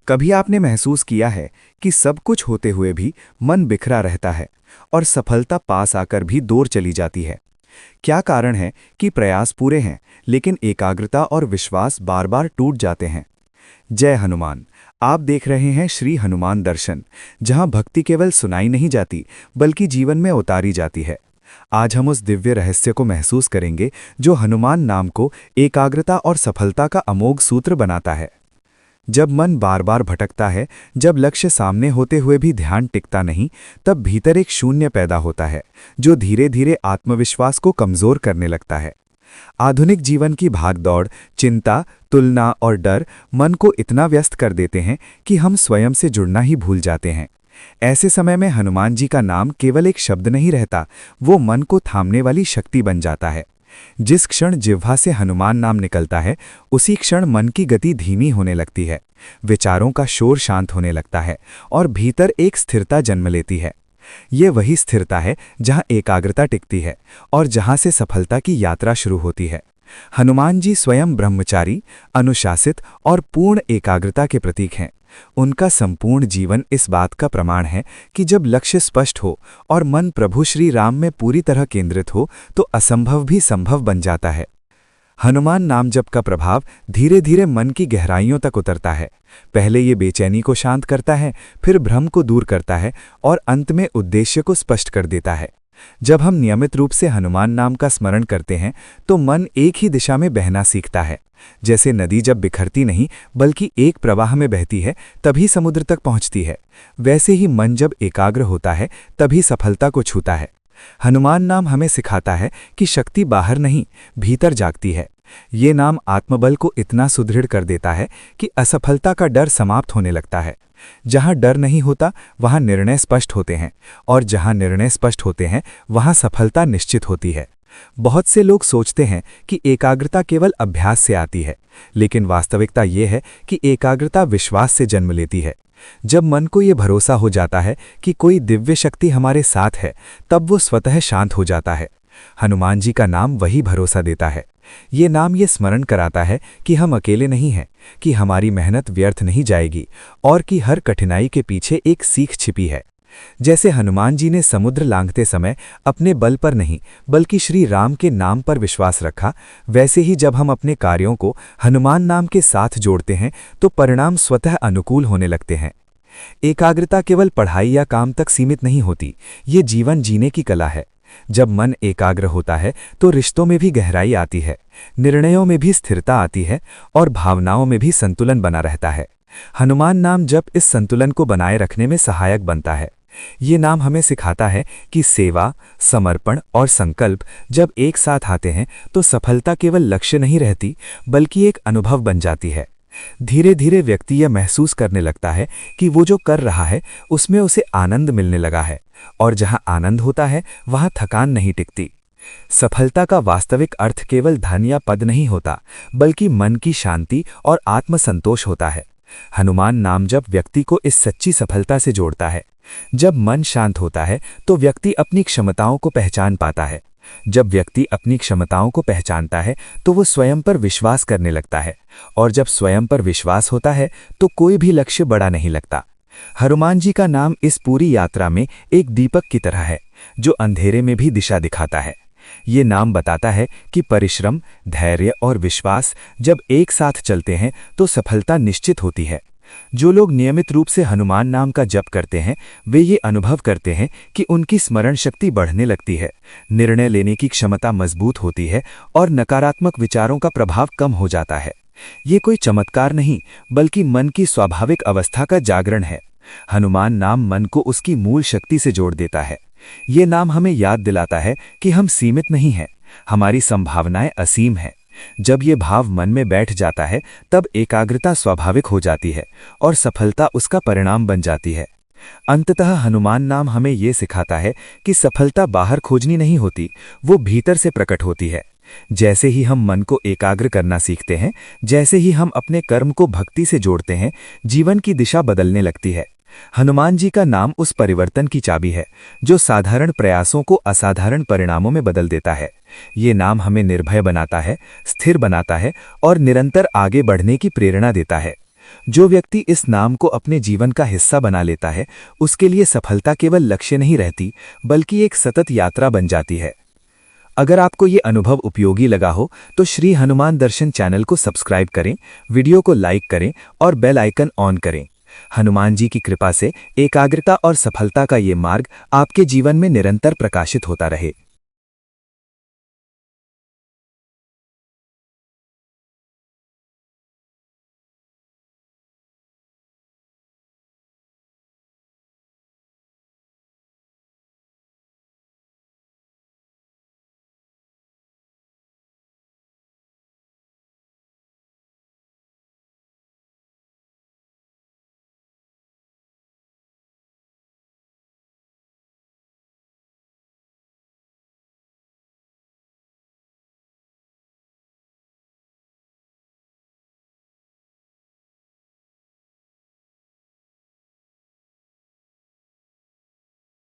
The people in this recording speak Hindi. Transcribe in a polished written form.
कभी आपने महसूस किया है कि सब कुछ होते हुए भी मन बिखरा रहता है और सफलता पास आकर भी दूर चली जाती है। क्या कारण है कि प्रयास पूरे हैं लेकिन एकाग्रता और विश्वास बार बार टूट जाते हैं। जय हनुमान। आप देख रहे हैं श्री हनुमान दर्शन, जहां भक्ति केवल सुनाई नहीं जाती बल्कि जीवन में उतारी जाती है। आज हम उस दिव्य रहस्य को महसूस करेंगे जो हनुमान नाम को एकाग्रता और सफलता का अमोघ सूत्र बनाता है। जब मन बार बार भटकता है, जब लक्ष्य सामने होते हुए भी ध्यान टिकता नहीं, तब भीतर एक शून्य पैदा होता है जो धीरे धीरे आत्मविश्वास को कमजोर करने लगता है। आधुनिक जीवन की भागदौड़, चिंता, तुलना और डर मन को इतना व्यस्त कर देते हैं कि हम स्वयं से जुड़ना ही भूल जाते हैं। ऐसे समय में हनुमान जी का नाम केवल एक शब्द नहीं रहता, वो मन को थामने वाली शक्ति बन जाता है। जिस क्षण जिह्वा से हनुमान नाम निकलता है, उसी क्षण मन की गति धीमी होने लगती है, विचारों का शोर शांत होने लगता है और भीतर एक स्थिरता जन्म लेती है। ये वही स्थिरता है जहां एकाग्रता टिकती है और जहां से सफलता की यात्रा शुरू होती है। हनुमान जी स्वयं ब्रह्मचारी, अनुशासित और पूर्ण एकाग्रता के प्रतीक हैं। उनका संपूर्ण जीवन इस बात का प्रमाण है कि जब लक्ष्य स्पष्ट हो और मन प्रभु श्री राम में पूरी तरह केंद्रित हो तो असंभव भी संभव बन जाता है। हनुमान नाम जप का प्रभाव धीरे धीरे मन की गहराइयों तक उतरता है। पहले ये बेचैनी को शांत करता है, फिर भ्रम को दूर करता है और अंत में उद्देश्य को स्पष्ट कर देता है। जब हम नियमित रूप से हनुमान नाम का स्मरण करते हैं तो मन एक ही दिशा में बहना सीखता है। जैसे नदी जब बिखरती नहीं बल्कि एक प्रवाह में बहती है तभी समुद्र तक पहुंचती है, वैसे ही मन जब एकाग्र होता है तभी सफलता को छूता है। हनुमान नाम हमें सिखाता है कि शक्ति बाहर नहीं, भीतर जागती है। ये नाम आत्मबल को इतना सुदृढ़ कर देता है कि असफलता का डर समाप्त होने लगता है। जहां डर नहीं होता वहां निर्णय स्पष्ट होते हैं और जहां निर्णय स्पष्ट होते हैं वहां सफलता निश्चित होती है। बहुत से लोग सोचते हैं कि एकाग्रता केवल अभ्यास से आती है, लेकिन वास्तविकता ये है कि एकाग्रता विश्वास से जन्म लेती है। जब मन को ये भरोसा हो जाता है कि कोई दिव्य शक्ति हमारे साथ है, तब वो स्वतः शांत हो जाता है। हनुमान जी का नाम वही भरोसा देता है। ये नाम ये स्मरण कराता है कि हम अकेले नहीं हैं, कि हमारी मेहनत व्यर्थ नहीं जाएगी और कि हर कठिनाई के पीछे एक सीख छिपी है। जैसे हनुमान जी ने समुद्र लांघते समय अपने बल पर नहीं बल्कि श्री राम के नाम पर विश्वास रखा, वैसे ही जब हम अपने कार्यों को हनुमान नाम के साथ जोड़ते हैं तो परिणाम स्वतः अनुकूल होने लगते हैं। एकाग्रता केवल पढ़ाई या काम तक सीमित नहीं होती, ये जीवन जीने की कला है। जब मन एकाग्र होता है तो रिश्तों में भी गहराई आती है, निर्णयों में भी स्थिरता आती है और भावनाओं में भी संतुलन बना रहता है। हनुमान नाम जप इस संतुलन को बनाए रखने में सहायक बनता है। ये नाम हमें सिखाता है कि सेवा, समर्पण और संकल्प जब एक साथ आते हैं तो सफलता केवल लक्ष्य नहीं रहती बल्कि एक अनुभव बन जाती है। धीरे धीरे व्यक्ति यह महसूस करने लगता है कि वो जो कर रहा है उसमें उसे आनंद मिलने लगा है और जहां आनंद होता है वहां थकान नहीं टिकती। सफलता का वास्तविक अर्थ केवल धन या पद नहीं होता बल्कि मन की शांति और आत्मसंतोष होता है। हनुमान नाम जप व्यक्ति को इस सच्ची सफलता से जोड़ता है। जब मन शांत होता है तो व्यक्ति अपनी क्षमताओं को पहचान पाता है। जब व्यक्ति अपनी क्षमताओं को पहचानता है तो वो स्वयं पर विश्वास करने लगता है और जब स्वयं पर विश्वास होता है तो कोई भी लक्ष्य बड़ा नहीं लगता। हनुमान जी का नाम इस पूरी यात्रा में एक दीपक की तरह है जो अंधेरे में भी दिशा दिखाता है। ये नाम बताता है कि परिश्रम, धैर्य और विश्वास जब एक साथ चलते हैं तो सफलता निश्चित होती है। जो लोग नियमित रूप से हनुमान नाम का जप करते हैं वे ये अनुभव करते हैं कि उनकी स्मरण शक्ति बढ़ने लगती है, निर्णय लेने की क्षमता मजबूत होती है और नकारात्मक विचारों का प्रभाव कम हो जाता है। ये कोई चमत्कार नहीं बल्कि मन की स्वाभाविक अवस्था का जागरण है। हनुमान नाम मन को उसकी मूल शक्ति से जोड़ देता है। ये नाम हमें याद दिलाता है कि हम सीमित नहीं हैं, हमारी संभावनाएं असीम हैं। जब ये भाव मन में बैठ जाता है तब एकाग्रता स्वाभाविक हो जाती है और सफलता उसका परिणाम बन जाती है। अंततः हनुमान नाम हमें ये सिखाता है कि सफलता बाहर खोजनी नहीं होती, वो भीतर से प्रकट होती है। जैसे ही हम मन को एकाग्र करना सीखते हैं, जैसे ही हम अपने कर्म को भक्ति से जोड़ते हैं, जीवन की दिशा बदलने लगती है। हनुमान जी का नाम उस परिवर्तन की चाबी है जो साधारण प्रयासों को असाधारण परिणामों में बदल देता है। ये नाम हमें निर्भय बनाता है, स्थिर बनाता है और निरंतर आगे बढ़ने की प्रेरणा देता है। जो व्यक्ति इस नाम को अपने जीवन का हिस्सा बना लेता है, उसके लिए सफलता केवल लक्ष्य नहीं रहती, बल्कि एक सतत यात्रा बन जाती है। अगर आपको ये अनुभव उपयोगी लगा हो तो श्री हनुमान दर्शन चैनल को सब्सक्राइब करें, वीडियो को लाइक करें और बेल आइकन ऑन करें। हनुमान जी की कृपा से एकाग्रता और सफलता का ये मार्ग आपके जीवन में निरंतर प्रकाशित होता रहे।